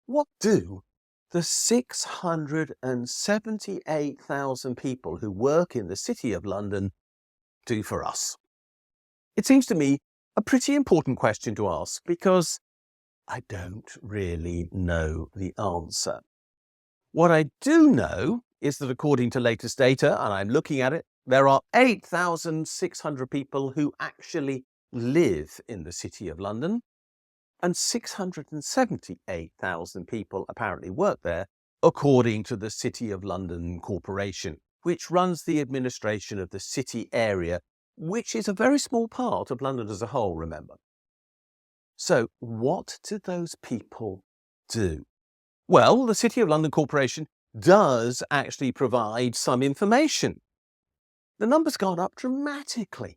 What do the 678,000 people who work in the City of London do for us? It seems to me a pretty important question to ask because I don't really know the answer. What I do know is that according to latest data, and I'm looking at it, there are 8,600 people who actually live in the City of London, and 678,000 people apparently work there, according to the City of London Corporation, which runs the administration of the city area, which is a very small part of London as a whole, remember. So what do those people do? Well, the City of London Corporation does actually provide some information. The number's gone up dramatically.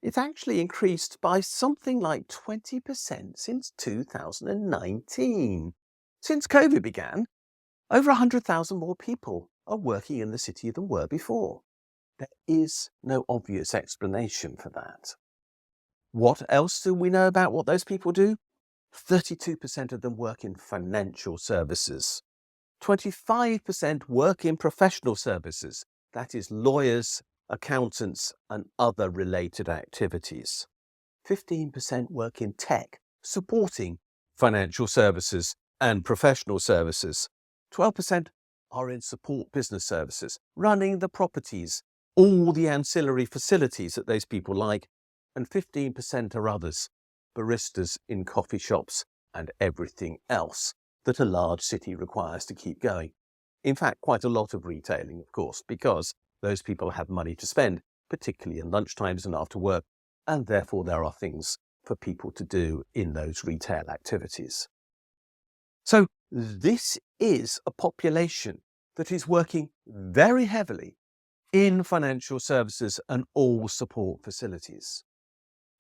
It's actually increased by something like 20% since 2019. Since COVID began, over 100,000 more people are working in the city than were before. There is no obvious explanation for that. What else do we know about what those people do? 32% of them work in financial services. 25% work in professional services, that is lawyers, accountants and other related activities. 15% work in tech, supporting financial services and professional services. 12% are in support business services, running the properties, all the ancillary facilities that those people like, and 15% are others, baristas in coffee shops and everything else that a large city requires to keep going. In fact, quite a lot of retailing, of course, because those people have money to spend, particularly in lunchtimes and after work, and therefore there are things for people to do in those retail activities. So this is a population that is working very heavily in financial services and all support facilities.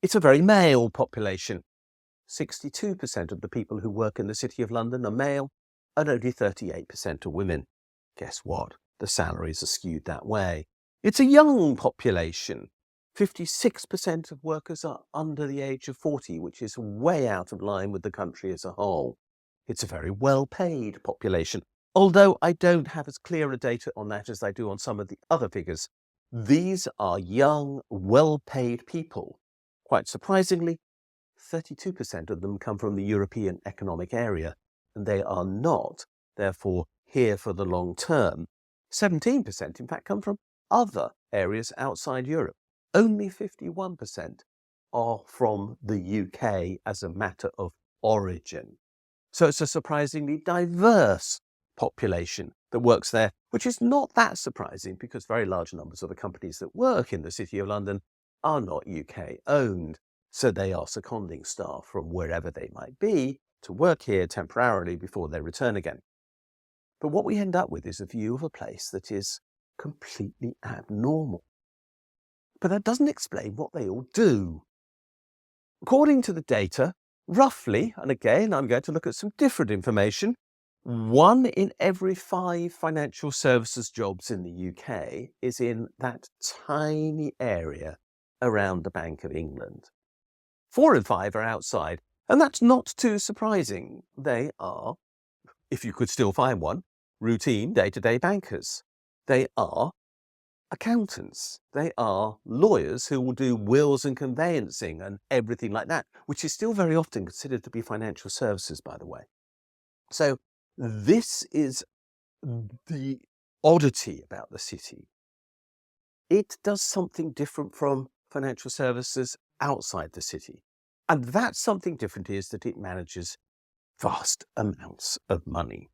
It's a very male population. 62% of the people who work in the City of London are male and only 38% are women. Guess what? The salaries are skewed that way. It's a young population. 56% of workers are under the age of 40, which is way out of line with the country as a whole. It's a very well-paid population, although I don't have as clear a data on that as I do on some of the other figures. These are young, well-paid people. Quite surprisingly, 32% of them come from the European Economic Area, and they are not, therefore, here for the long term. 17%, in fact, come from other areas outside Europe. Only 51% are from the UK as a matter of origin. So it's a surprisingly diverse population that works there, which is not that surprising because very large numbers of the companies that work in the City of London are not UK owned. So they are seconding staff from wherever they might be to work here temporarily before they return again. But what we end up with is a view of a place that is completely abnormal. But that doesn't explain what they all do. According to the data, roughly, and again I'm going to look at some different information, 1 in every 5 financial services jobs in the UK is in that tiny area around the Bank of England. 4 in 5 are outside, and that's not too surprising. They are, if you could still find one, routine day-to-day bankers. They are accountants. They are lawyers who will do wills and conveyancing and everything like that, which is still very often considered to be financial services, by the way. So this is the oddity about the city. It does something different from financial services outside the city. And that something different is that it manages vast amounts of money.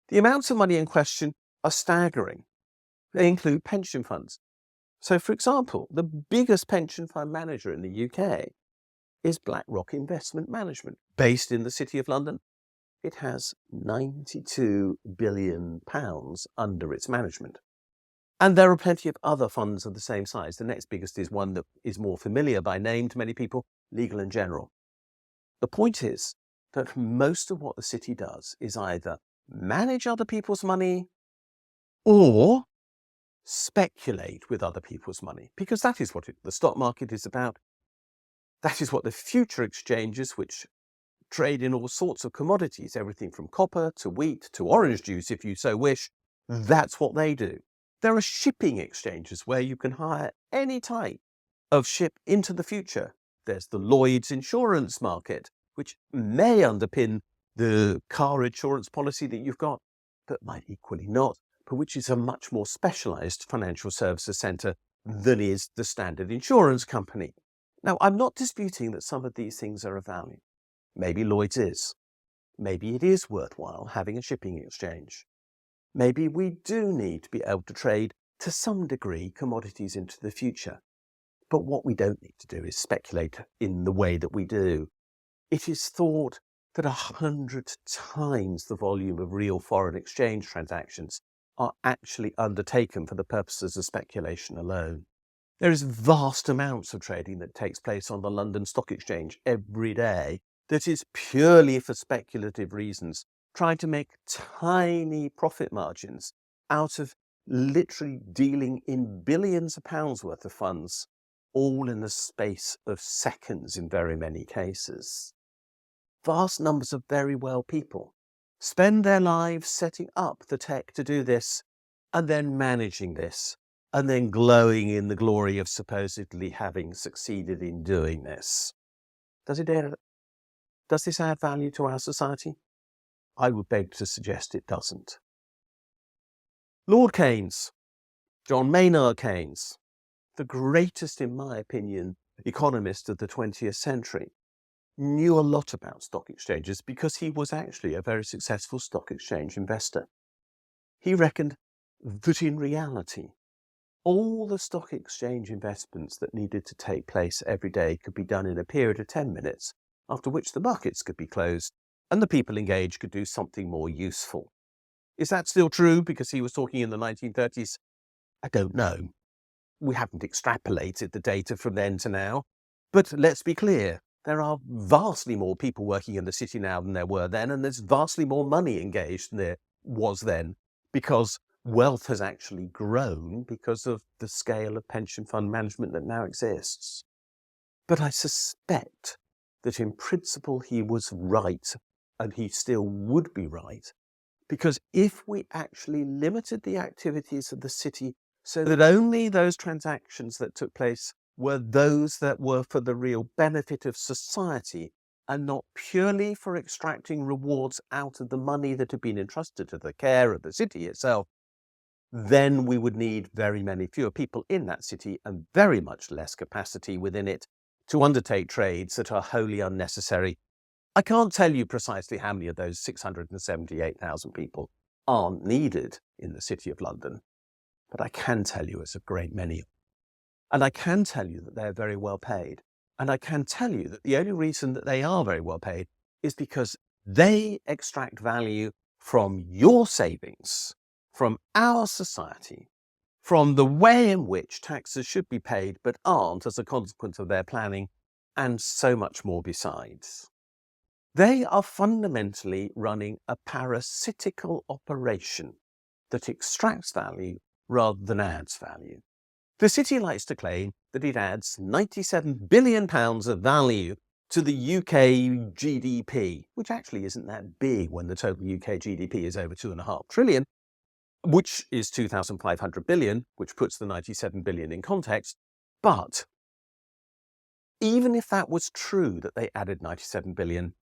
The amounts of money in question are staggering. They include pension funds. So, for example, the biggest pension fund manager in the UK is BlackRock Investment Management, based in the City of London. It has £92 billion under its management. And there are plenty of other funds of the same size. The next biggest is one that is more familiar by name to many people, Legal & General. The point is that most of what the city does is either manage other people's money or speculate with other people's money, because that is what the stock market is about. That is what the future exchanges, which trade in all sorts of commodities, everything from copper to wheat to orange juice, if you so wish. That's what they do. There are shipping exchanges where you can hire any type of ship into the future. There's the Lloyd's insurance market, which may underpin the car insurance policy that you've got, but might equally not, but which is a much more specialized financial services center than is the standard insurance company. Now, I'm not disputing that some of these things are of value. Maybe Lloyd's is. Maybe it is worthwhile having a shipping exchange. Maybe we do need to be able to trade to some degree commodities into the future. But what we don't need to do is speculate in the way that we do. It is thought that 100 times the volume of real foreign exchange transactions are actually undertaken for the purposes of speculation alone. There is vast amounts of trading that takes place on the London Stock Exchange every day that is purely for speculative reasons, trying to make tiny profit margins out of literally dealing in billions of pounds worth of funds, all in the space of seconds in very many cases. Vast numbers of very well people spend their lives setting up the tech to do this, and then managing this, and then glowing in the glory of supposedly having succeeded in doing this. Does this add value to our society? I would beg to suggest it doesn't. Lord Keynes, John Maynard Keynes, the greatest, in my opinion, economist of the 20th century, knew a lot about stock exchanges because he was actually a very successful stock exchange investor. He reckoned that in reality, all the stock exchange investments that needed to take place every day could be done in a period of 10 minutes, after which the markets could be closed and the people engaged could do something more useful. Is that still true because he was talking in the 1930s? I don't know. We haven't extrapolated the data from then to now. But let's be clear, there are vastly more people working in the city now than there were then, and there's vastly more money engaged than there was then, because wealth has actually grown because of the scale of pension fund management that now exists. But I suspect that in principle he was right, and he still would be right, because if we actually limited the activities of the city so that only those transactions that took place were those that were for the real benefit of society and not purely for extracting rewards out of the money that had been entrusted to the care of the city itself, then we would need very many fewer people in that city and very much less capacity within it to undertake trades that are wholly unnecessary. I can't tell you precisely how many of those 678,000 people aren't needed in the City of London, but I can tell you it's a great many. And I can tell you that they're very well paid. And I can tell you that the only reason that they are very well paid is because they extract value from your savings, from our society, from the way in which taxes should be paid but aren't as a consequence of their planning, and so much more besides. They are fundamentally running a parasitical operation that extracts value rather than adds value. The city likes to claim that it adds £97 billion of value to the UK GDP, which actually isn't that big when the total UK GDP is over £2.5 trillion, which is 2,500 billion, which puts the 97 billion in context. But even if that was true that they added 97 billion,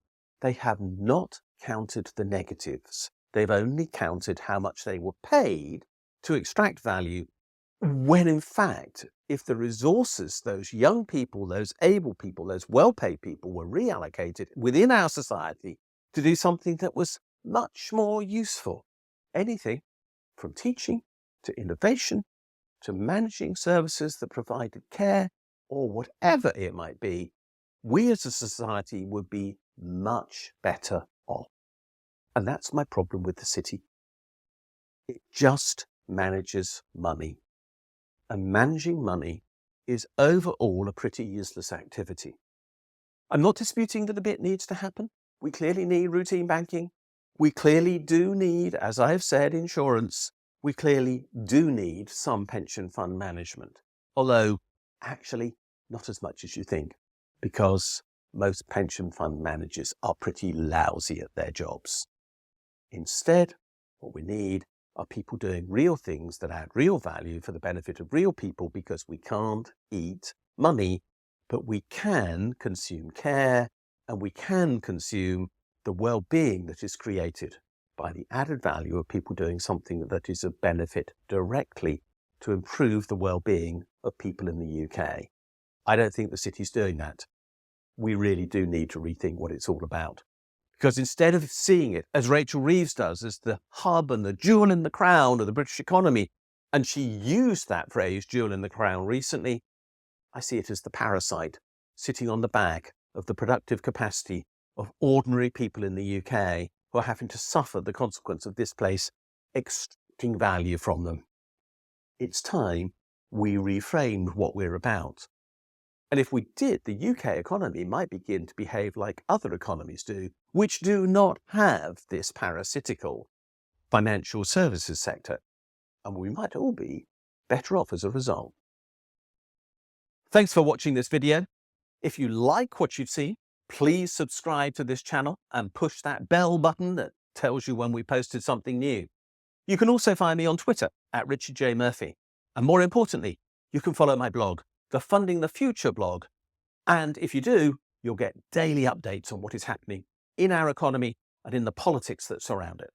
they have not counted the negatives. They've only counted how much they were paid to extract value, when in fact, if the resources, those young people, those able people, those well-paid people were reallocated within our society to do something that was much more useful, anything from teaching to innovation to managing services that provided care or whatever it might be, we as a society would be much better off. And that's my problem with the city. It just manages money. And managing money is overall a pretty useless activity. I'm not disputing that a bit needs to happen. We clearly need routine banking. We clearly do need, as I have said, insurance. We clearly do need some pension fund management. Although, actually, not as much as you think. Because most pension fund managers are pretty lousy at their jobs. Instead, what we need are people doing real things that add real value for the benefit of real people, because we can't eat money, but we can consume care, and we can consume the well-being that is created by the added value of people doing something that is of benefit directly to improve the well-being of people in the UK. I don't think the city's doing that. We really do need to rethink what it's all about. Because instead of seeing it, as Rachel Reeves does, as the hub and the jewel in the crown of the British economy, and she used that phrase, jewel in the crown, recently, I see it as the parasite sitting on the back of the productive capacity of ordinary people in the UK who are having to suffer the consequence of this place extracting value from them. It's time we reframed what we're about. And if we did, the UK economy might begin to behave like other economies do, which do not have this parasitical financial services sector. And we might all be better off as a result. Thanks for watching this video. If you like what you've seen, please subscribe to this channel and push that bell button that tells you when we posted something new. You can also find me on Twitter at Richard J. Murphy. And more importantly, you can follow my blog, the Funding the Future blog. And if you do, you'll get daily updates on what is happening in our economy and in the politics that surround it.